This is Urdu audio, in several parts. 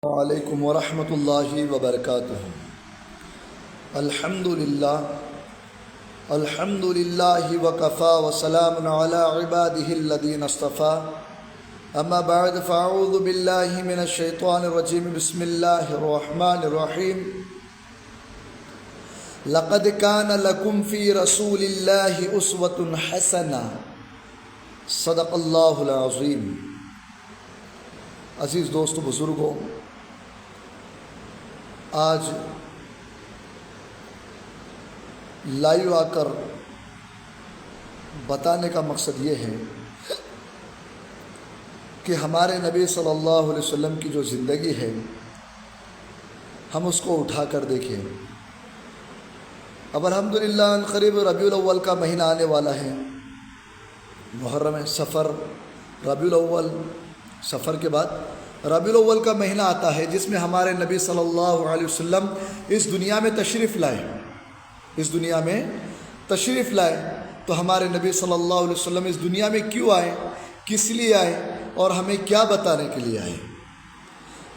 وعلیکم ورحمۃ اللہ وبرکاتہ۔ الحمد للہ وکفا وسلام علی عبادہ الذین اصطفیٰ، اما بعد فاعوذ باللہ من الشیطان الرجیم، بسم اللہ الرحمن الرحیم۔ لقد کان لکم فی رسول اللہ اسوۃ حسنہ، صدق اللہ العظیم۔ عزیز دوستو، بزرگوں، آج لائیو آ کر بتانے کا مقصد یہ ہے کہ ہمارے نبی صلی اللہ علیہ وسلم کی جو زندگی ہے، ہم اس کو اٹھا کر دیکھیں۔ اب الحمدللہ قریب ربیع الاول کا مہینہ آنے والا ہے، محرم، صفر، ربیع الاول، صفر کے بعد ربیع الاول کا مہینہ آتا ہے، جس میں ہمارے نبی صلی اللہ علیہ وسلم اس دنیا میں تشریف لائے۔ تو ہمارے نبی صلی اللہ علیہ وسلم اس دنیا میں کیوں آئے، کس لیے آئے اور ہمیں کیا بتانے کے لیے آئے؟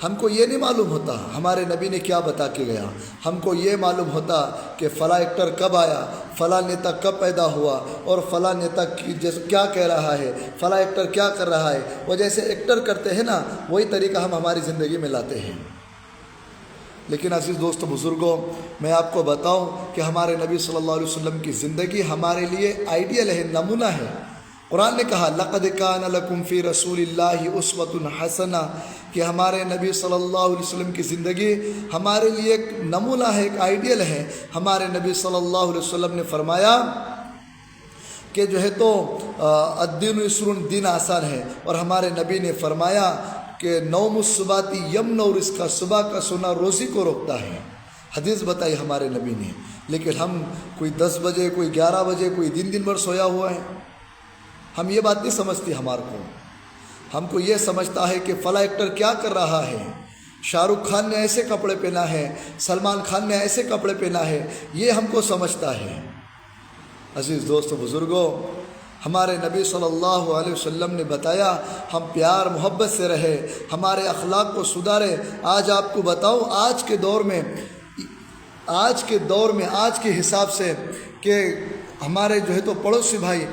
ہم کو یہ نہیں معلوم ہوتا ہمارے نبی نے کیا بتا کے گیا۔ ہم کو یہ معلوم ہوتا کہ فلاں ایکٹر کب آیا، فلاں نیتا کب پیدا ہوا، اور فلاں نیتا کیا کہہ رہا ہے، فلاں ایکٹر کیا کر رہا ہے۔ وہ جیسے ایکٹر کرتے ہیں نا، وہی طریقہ ہم ہماری زندگی میں لاتے ہیں۔ لیکن عزیز دوستو، بزرگوں، میں آپ کو بتاؤں کہ ہمارے نبی صلی اللہ علیہ وسلم کی زندگی ہمارے لیے آئیڈیل ہے، نمونہ ہے۔ قرآن نے کہا لقد کان لکم فی رسول اللہ اسوۃ حسنہ، کہ ہمارے نبی صلی اللہ علیہ وسلم کی زندگی ہمارے لیے ایک نمونہ ہے، ایک آئیڈیل ہے۔ ہمارے نبی صلی اللہ علیہ وسلم نے فرمایا کہ جو ہے تو الدین یسر، دین آسان ہے، اور ہمارے نبی نے فرمایا کہ نوم الصباۃ یمنع الرزق، صبح کا سونا روزی کو روکتا ہے۔ حدیث بتائی ہمارے نبی نے، لیکن ہم کوئی 10 بجے، کوئی 11 بجے، کوئی دن بھر سویا ہوا ہے۔ ہم یہ بات نہیں سمجھتی ہمارے کو، ہم کو یہ سمجھتا ہے کہ فلاں ایکٹر کیا کر رہا ہے، شاہ رخ خان نے ایسے کپڑے پہنا ہے، سلمان خان نے ایسے کپڑے پہنا ہے، یہ ہم کو سمجھتا ہے۔ عزیز دوستو، بزرگوں، ہمارے نبی صلی اللہ علیہ وسلم نے بتایا ہم پیار محبت سے رہے، ہمارے اخلاق کو سدھارے۔ آج آپ کو بتاؤں، آج کے دور میں آج کے حساب سے کہ ہمارے جو ہے تو پڑوسی بھائی،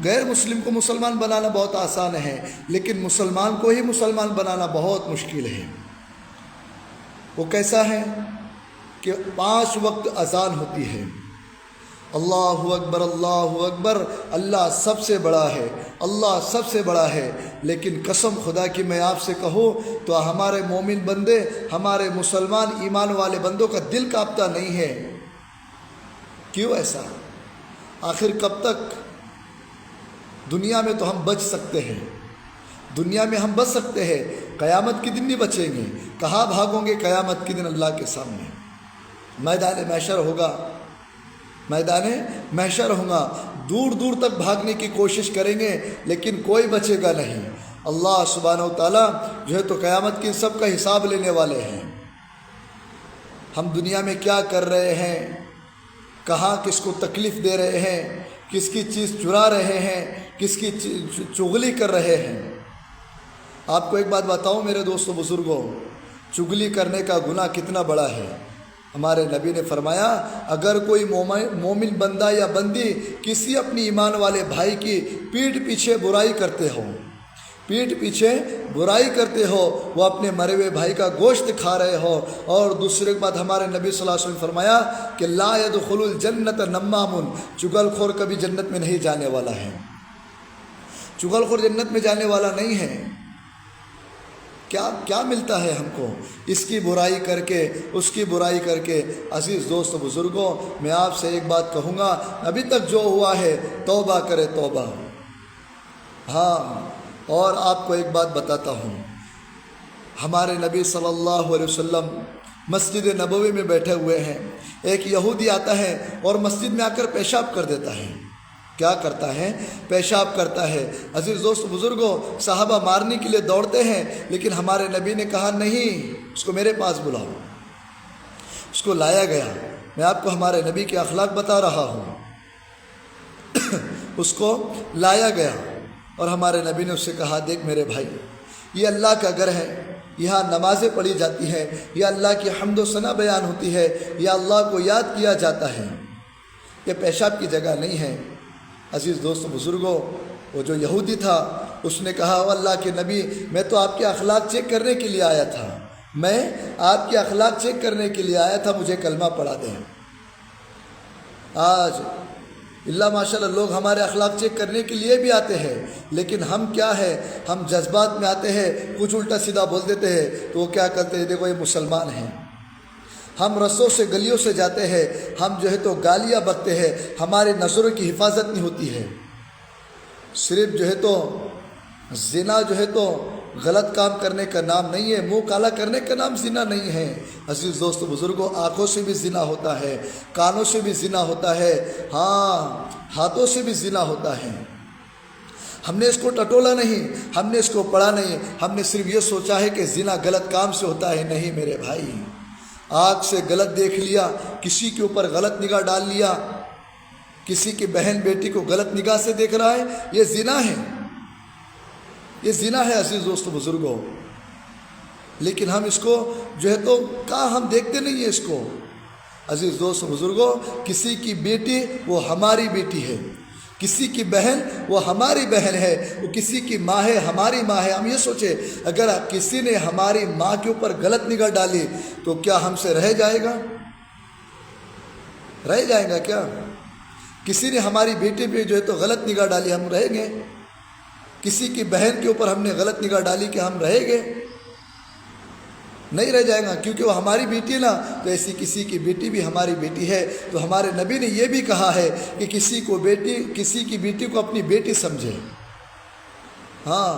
غیر مسلم کو مسلمان بنانا بہت آسان ہے، لیکن مسلمان کو ہی مسلمان بنانا بہت مشکل ہے۔ وہ کیسا ہے کہ 5 وقت اذان ہوتی ہے، اللہ اکبر اللہ اکبر، اللہ سب سے بڑا ہے، اللہ سب سے بڑا ہے، لیکن قسم خدا کی میں آپ سے کہوں تو ہمارے مومن بندے، ہمارے مسلمان ایمان والے بندوں کا دل کانپتا نہیں ہے۔ کیوں ایسا؟ آخر کب تک؟ دنیا میں تو ہم بچ سکتے ہیں، دنیا میں ہم بچ سکتے ہیں، قیامت کے دن نہیں بچیں گے۔ کہاں بھاگوں گے قیامت کے دن اللہ کے سامنے؟ میدان محشر ہوگا، دور دور تک بھاگنے کی کوشش کریں گے، لیکن کوئی بچے گا نہیں۔ اللہ سبحانہ و تعالیٰ جو ہے تو قیامت کی سب کا حساب لینے والے ہیں۔ ہم دنیا میں کیا کر رہے ہیں، کہاں کس کو تکلیف دے رہے ہیں، کس کی چیز چرا رہے ہیں، کس کی چغلی کر رہے ہیں۔ آپ کو ایک بات بتاؤں میرے دوستو بزرگوں، چغلی کرنے کا گناہ کتنا بڑا ہے۔ ہمارے نبی نے فرمایا اگر کوئی مومن بندہ یا بندی کسی اپنی ایمان والے بھائی کی پیٹھ پیچھے برائی کرتے ہو، وہ اپنے مرے ہوئے بھائی کا گوشت کھا رہے ہو۔ اور دوسرے بات ہمارے نبی صلی اللہ علیہ وسلم نے فرمایا کہ لا يدخل الجنت نمام، چغل خور کبھی جنت میں نہیں جانے والا ہے، چغل خور جنت میں جانے والا نہیں ہے۔ کیا ملتا ہے ہم کو؟ اس کی برائی کر کے، اس کی برائی کر کے۔ عزیز دوست بزرگوں، میں آپ سے ایک بات کہوں گا، ابھی تک جو ہوا ہے توبہ کرے، توبہ۔ ہاں، اور آپ کو ایک بات بتاتا ہوں، ہمارے نبی صلی اللہ علیہ وسلم مسجد نبوی میں بیٹھے ہوئے ہیں، ایک یہودی آتا ہے اور مسجد میں آ کر پیشاب کر دیتا ہے۔ کیا کرتا ہے؟ پیشاب کرتا ہے۔ عزیز دوست بزرگوں، صحابہ مارنے کے لیے دوڑتے ہیں، لیکن ہمارے نبی نے کہا نہیں، اس کو میرے پاس بلاؤ۔ اس کو لایا گیا۔ میں آپ کو ہمارے نبی کے اخلاق بتا رہا ہوں۔ اس کو لایا گیا اور ہمارے نبی نے اس سے کہا دیکھ میرے بھائی، یہ اللہ کا گھر ہے، یہاں نمازیں پڑھی جاتی ہیں، یا اللہ کی حمد و ثنا بیان ہوتی ہے، یا اللہ کو یاد کیا جاتا ہے، یہ پیشاب کی جگہ نہیں ہے۔ عزیز دوست بزرگوں، وہ جو یہودی تھا اس نے کہا او اللہ کے نبی، میں تو آپ کے اخلاق چیک کرنے کے لیے آیا تھا، میں آپ کے اخلاق چیک کرنے کے لیے آیا تھا، مجھے کلمہ پڑھا دیں۔ آج اللہ ماشاءاللہ لوگ ہمارے اخلاق چیک کرنے کے لیے بھی آتے ہیں، لیکن ہم کیا ہے، ہم جذبات میں آتے ہیں، کچھ الٹا سیدھا بول دیتے ہیں تو وہ کیا کرتے ہیں، دیکھو یہ مسلمان ہیں۔ ہم رسوں سے گلیوں سے جاتے ہیں، ہم جو ہے تو گالیاں بکتے ہیں، ہمارے نظروں کی حفاظت نہیں ہوتی ہے۔ صرف جو ہے تو زنا جو ہے تو غلط کام کرنے کا نام نہیں ہے، منہ کالا کرنے کا نام زنا نہیں ہے۔ عزیز دوست بزرگوں، آنکھوں سے بھی زنا ہوتا ہے، کانوں سے بھی زنا ہوتا ہے، ہاں ہاتھوں سے بھی زنا ہوتا ہے۔ ہم نے اس کو ٹٹولا نہیں، ہم نے اس کو پڑھا نہیں، ہم نے صرف یہ سوچا ہے کہ زنا غلط کام سے ہوتا ہے۔ نہیں میرے بھائی، آنکھ سے غلط دیکھ لیا، کسی کے اوپر غلط نگاہ ڈال لیا، کسی کی بہن بیٹی کو غلط نگاہ سے دیکھ رہا ہے، یہ زنا ہے، یہ زنا ہے عزیز دوست بزرگوں۔ لیکن ہم اس کو جو ہے تو کہاں ہم دیکھتے نہیں ہیں اس کو۔ عزیز دوست بزرگوں، کسی کی بیٹی وہ ہماری بیٹی ہے، کسی کی بہن وہ ہماری بہن ہے، وہ کسی کی ماں ہے ہماری ماں ہے۔ ہم یہ سوچے اگر کسی نے ہماری ماں کے اوپر غلط نگاہ ڈالی تو کیا ہم سے رہ جائے گا؟ رہ جائے گا کیا؟ کسی نے ہماری بیٹی پہ جو ہے تو غلط نگاہ ڈالی، ہم رہیں گے؟ کسی کی بہن کے اوپر ہم نے غلط نگاہ ڈالی کہ ہم رہیں گے؟ نہیں رہ جائے گا، کیونکہ وہ ہماری بیٹی ہے نا، تو ایسی کسی کی بیٹی بھی ہماری بیٹی ہے۔ تو ہمارے نبی نے یہ بھی کہا ہے کہ کسی کی بیٹی کو اپنی بیٹی سمجھے۔ ہاں،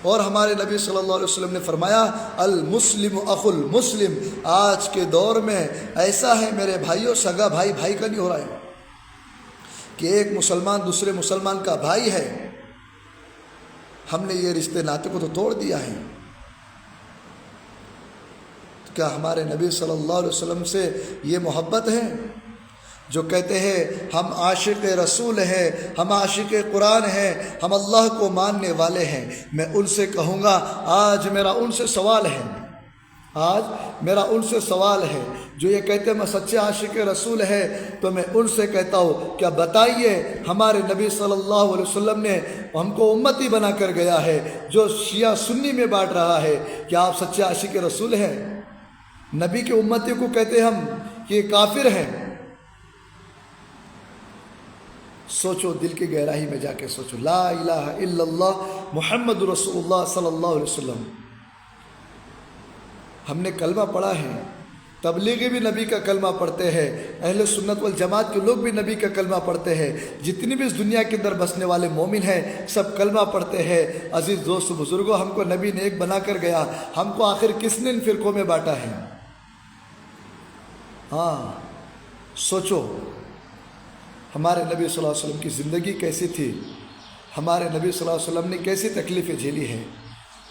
اور ہمارے نبی صلی اللہ علیہ وسلم نے فرمایا المسلم اخو المسلم۔ آج کے دور میں ایسا ہے میرے بھائیوں، سگا بھائی بھائی کا نہیں ہو رہا ہے کہ ایک مسلمان دوسرے مسلمان کا بھائی ہے۔ ہم نے یہ رشتے ناطے کو تو توڑ دیا ہے۔ کیا ہمارے نبی صلی اللہ علیہ وسلم سے یہ محبت ہے جو کہتے ہیں ہم عاشق رسول ہیں، ہم عاشق قرآن ہیں، ہم اللہ کو ماننے والے ہیں؟ میں ان سے کہوں گا، آج میرا ان سے سوال ہے، آج میرا ان سے سوال ہے جو یہ کہتے ہیں میں سچے عاشق رسول ہے، تو میں ان سے کہتا ہوں کیا بتائیے ہمارے نبی صلی اللہ علیہ وسلم نے ہم کو امتی بنا کر گیا ہے جو شیعہ سنی میں بانٹ رہا ہے، کیا آپ سچے عاشق رسول ہیں؟ نبی کے امتی کو کہتے ہم کہ یہ کافر ہیں۔ سوچو، دل کی گہرائی میں جا کے سوچو، لا الہ الا اللہ محمد رسول اللہ صلی اللہ علیہ وسلم۔ ہم نے کلمہ پڑھا ہے، تبلیغی بھی نبی کا کلمہ پڑھتے ہیں، اہل سنت والجماعت کے لوگ بھی نبی کا کلمہ پڑھتے ہیں، جتنی بھی اس دنیا کے اندر بسنے والے مومن ہیں سب کلمہ پڑھتے ہیں۔ عزیز دوست بزرگوں، ہم کو نبی نے ایک بنا کر گیا، ہم کو آخر کس نے ان فرقوں میں بانٹا ہے؟ ہاں سوچو، ہمارے نبی صلی اللہ علیہ وسلم کی زندگی کیسی تھی، ہمارے نبی صلی اللہ علیہ وسلم نے کیسی تکلیفیں جھیلی ہیں،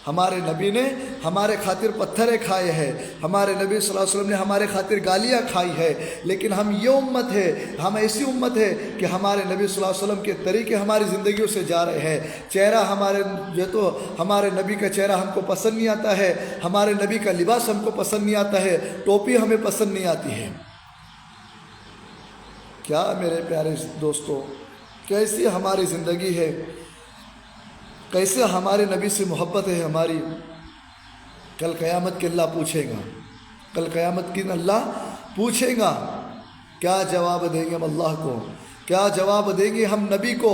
ہمارے نبی نے ہمارے خاطر پتھریں کھائے ہیں، ہمارے نبی صلی اللہ علیہ وسلم نے ہمارے خاطر گالیاں کھائی ہے، لیکن ہم یہ امت ہے، ہم ایسی امت ہے کہ ہمارے نبی صلی اللہ علیہ وسلم کے طریقے ہماری زندگیوں سے جا رہے ہیں۔ چہرہ ہمارے جو تو ہمارے نبی کا چہرہ ہم کو پسند نہیں آتا ہے، ہمارے نبی کا لباس ہم کو پسند نہیں آتا ہے، ٹوپی ہمیں پسند نہیں آتی ہے۔ کیا میرے پیارے دوستوں، کیسی ہماری زندگی ہے، کیسے ہمارے نبی سے محبت ہے ہماری۔ کل قیامت کے اللہ پوچھے گا، کل قیامت کی اللہ پوچھے گا، کیا جواب دیں گے ہم اللہ کو، کیا جواب دیں گے ہم نبی کو؟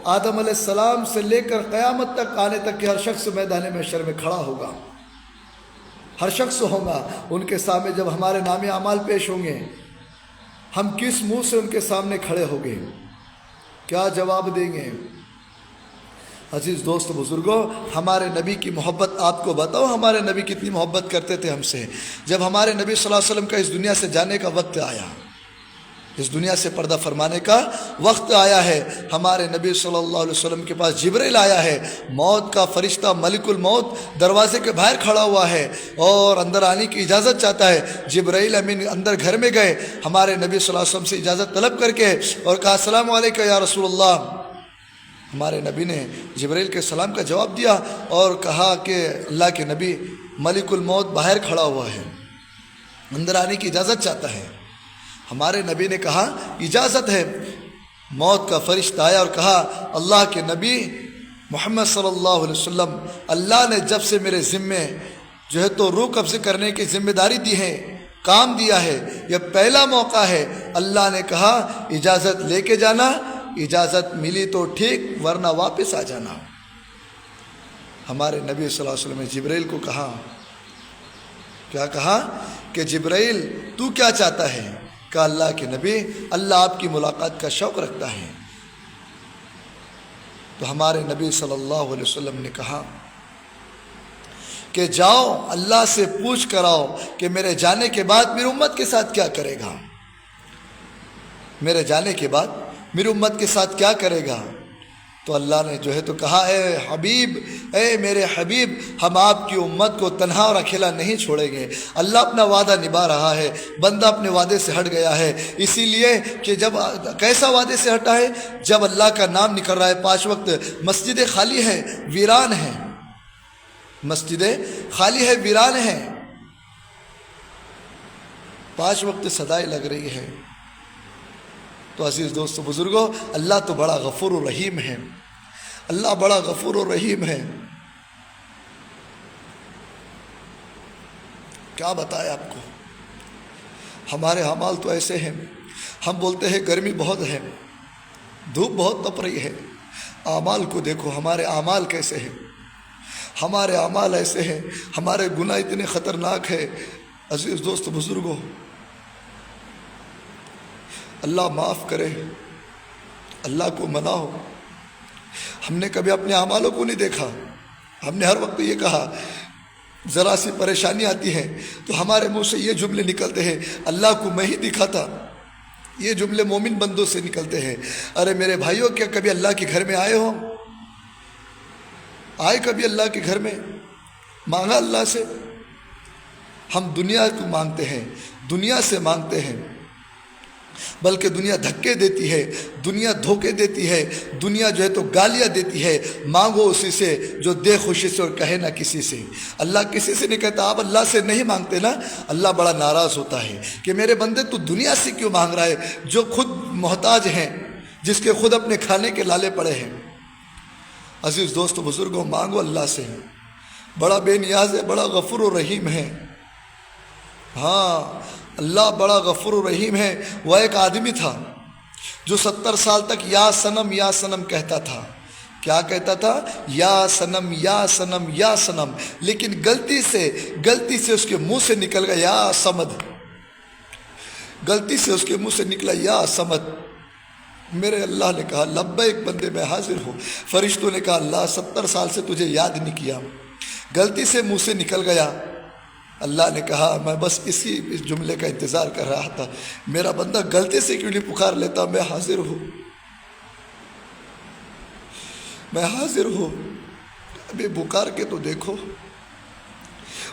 آدم علیہ السلام سے لے کر قیامت تک آنے تک کہ ہر شخص میدان محشر میں کھڑا ہوگا، ہر شخص ہوگا، ان کے سامنے جب ہمارے نام اعمال پیش ہوں گے، ہم کس منہ سے ان کے سامنے کھڑے ہوں گے، کیا جواب دیں گے؟ عزیز دوست بزرگوں، ہمارے نبی کی محبت آپ کو بتاؤ، ہمارے نبی کتنی محبت کرتے تھے ہم سے۔ جب ہمارے نبی صلی اللہ علیہ وسلم کا اس دنیا سے جانے کا وقت آیا، اس دنیا سے پردہ فرمانے کا وقت آیا ہے، ہمارے نبی صلی اللہ علیہ وسلم کے پاس جبرائیل آیا ہے، موت کا فرشتہ ملک الموت دروازے کے باہر کھڑا ہوا ہے اور اندر آنے کی اجازت چاہتا ہے۔ جبرائیل امین اندر گھر میں گئے، ہمارے نبی صلی اللہ علیہ وسلم سے اجازت طلب کر کے اور کہا السلام علیکم یا رسول اللہ۔ ہمارے نبی نے جبرائیل کے سلام کا جواب دیا اور کہا کہ اللہ کے نبی ملک الموت باہر کھڑا ہوا ہے، اندر آنے کی اجازت چاہتا ہے۔ ہمارے نبی نے کہا اجازت ہے۔ موت کا فرشتہ آیا اور کہا اللہ کے نبی محمد صلی اللہ علیہ وسلم، اللہ نے جب سے میرے ذمے جو ہے تو روح قبض کرنے کی ذمہ داری دی ہے، کام دیا ہے، یہ پہلا موقع ہے۔ اللہ نے کہا اجازت لے کے جانا، اجازت ملی تو ٹھیک ورنہ واپس آ جانا۔ ہمارے نبی صلی اللہ علیہ وسلم نے جبرائیل کو کہا، کیا کہا کہ جبرائیل تو کیا چاہتا ہے؟ کہا اللہ کے نبی اللہ آپ کی ملاقات کا شوق رکھتا ہے۔ تو ہمارے نبی صلی اللہ علیہ وسلم نے کہا کہ جاؤ اللہ سے پوچھ کر آؤ کہ میرے جانے کے بعد میری امت کے ساتھ کیا کرے گا، میرے جانے کے بعد میری امت کے ساتھ کیا کرے گا۔ تو اللہ نے جو ہے تو کہا اے حبیب، اے میرے حبیب، ہم آپ کی امت کو تنہا اور اکیلا نہیں چھوڑیں گے۔ اللہ اپنا وعدہ نبھا رہا ہے، بندہ اپنے وعدے سے ہٹ گیا ہے، اسی لیے کہ جب کیسا وعدے سے ہٹا ہے؟ جب اللہ کا نام نکل رہا ہے 5 وقت، مسجدیں خالی ہیں، ویران ہیں، مسجدیں خالی ہے، ویران ہیں، 5 وقت صدائیں لگ رہی ہے۔ تو عزیز دوستو بزرگوں، اللہ تو بڑا غفور و رحیم ہے، اللہ بڑا غفور و رحیم ہے۔ کیا بتائے آپ کو، ہمارے اعمال تو ایسے ہیں، ہم بولتے ہیں گرمی بہت ہے، دھوپ بہت تپ رہی ہے، اعمال کو دیکھو ہمارے اعمال کیسے ہیں، ہمارے اعمال ایسے ہیں، ہمارے گناہ اتنے خطرناک ہیں۔ عزیز دوست بزرگوں، اللہ معاف کرے، اللہ کو مناؤ۔ ہم نے کبھی اپنے اعمالوں کو نہیں دیکھا، ہم نے ہر وقت یہ کہا، ذرا سی پریشانی آتی ہے تو ہمارے منہ سے یہ جملے نکلتے ہیں اللہ کو میں ہی دکھاتا، یہ جملے مومن بندوں سے نکلتے ہیں۔ ارے میرے بھائیوں، کیا کبھی اللہ کے گھر میں آئے ہو؟ آئے کبھی اللہ کے گھر میں؟ مانگا اللہ سے؟ ہم دنیا کو مانگتے ہیں، دنیا سے مانگتے ہیں، بلکہ دنیا دھکے دیتی ہے، دنیا دھوکے دیتی ہے، دنیا جو ہے تو گالیاں دیتی ہے۔ مانگو اسی سے جو دے خوشی سے اور کہے نہ کسی سے۔ اللہ کسی سے نہیں کہتا، آپ اللہ سے نہیں مانگتے نا، اللہ بڑا ناراض ہوتا ہے کہ میرے بندے تو دنیا سے کیوں مانگ رہا ہے، جو خود محتاج ہیں، جس کے خود اپنے کھانے کے لالے پڑے ہیں۔ عزیز دوستو بزرگوں، مانگو اللہ سے، بڑا بے نیاز ہے، بڑا غفور و رحیم ہے۔ ہاں، اللہ بڑا غفور و رحیم ہے۔ وہ ایک آدمی تھا جو 70 سال تک یا صنم یا صنم کہتا تھا۔ کیا کہتا تھا؟ یا صنم یا صنم یا صنم، لیکن غلطی سے اس کے منہ سے نکل گیا یا صمد، غلطی سے اس کے منہ سے نکلا یا صمد۔ میرے اللہ نے کہا لبیک بندے میں حاضر ہوں۔ فرشتوں نے کہا اللہ 70 سال سے تجھے یاد نہیں کیا، غلطی سے منہ سے نکل گیا۔ اللہ نے کہا میں بس اس جملے کا انتظار کر رہا تھا، میرا بندہ غلطی سے کیوں نہیں پکار لیتا، میں حاضر ہوں، میں حاضر ہوں، ابھی پکار کے تو دیکھو۔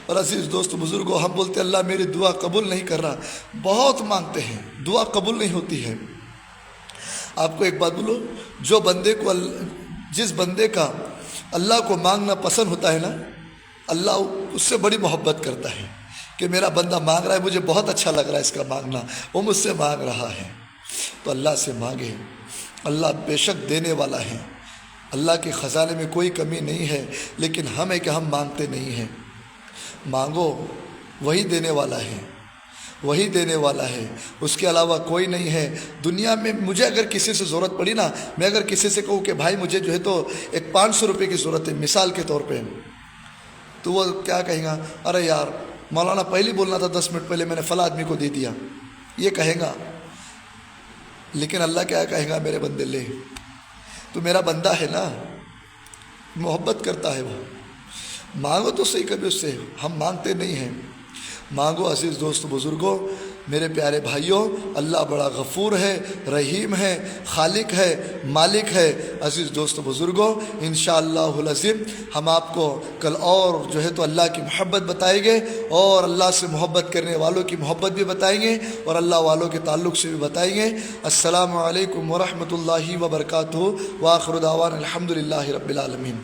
اور عزیز دوست بزرگوں، ہم بولتے اللہ میری دعا قبول نہیں کر رہا، بہت مانگتے ہیں، دعا قبول نہیں ہوتی ہے۔ آپ کو ایک بات بولو، جو بندے کو جس بندے کا اللہ کو مانگنا پسند ہوتا ہے نا، اللہ اس سے بڑی محبت کرتا ہے کہ میرا بندہ مانگ رہا ہے، مجھے بہت اچھا لگ رہا ہے اس کا مانگنا، وہ مجھ سے مانگ رہا ہے۔ تو اللہ سے مانگے، اللہ بے شک دینے والا ہے، اللہ کے خزانے میں کوئی کمی نہیں ہے، لیکن ہم ہے کہ ہم مانگتے نہیں ہیں۔ مانگو، وہی دینے والا ہے، وہی دینے والا ہے، اس کے علاوہ کوئی نہیں ہے۔ دنیا میں مجھے اگر کسی سے ضرورت پڑی نا، میں اگر کسی سے کہوں کہ بھائی مجھے جو ہے تو ایک 500 روپے کی ضرورت ہے مثال کے طور پہ، تو وہ کیا کہیں گا؟ ارے یار مولانا پہلے بولنا تھا، 10 منٹ پہلے میں نے فلاں آدمی کو دے دیا، یہ کہے گا۔ لیکن اللہ کیا کہے گا؟ میرے بندے لے، تو میرا بندہ ہے نا، محبت کرتا ہے وہ، مانگو تو صحیح کبھی اس سے، ہم مانگتے نہیں ہیں۔ مانگو عزیز دوست بزرگوں، میرے پیارے بھائیوں، اللہ بڑا غفور ہے، رحیم ہے، خالق ہے، مالک ہے۔ عزیز دوست بزرگوں، انشاءاللہ العظیم ہم آپ کو کل اور جو ہے تو اللہ کی محبت بتائیں گے، اور اللہ سے محبت کرنے والوں کی محبت بھی بتائیں گے، اور اللہ والوں کے تعلق سے بھی بتائیں گے۔ السلام علیکم ورحمۃ اللہ وبرکاتہ، وآخر دعوانا الحمدللہ رب العالمین۔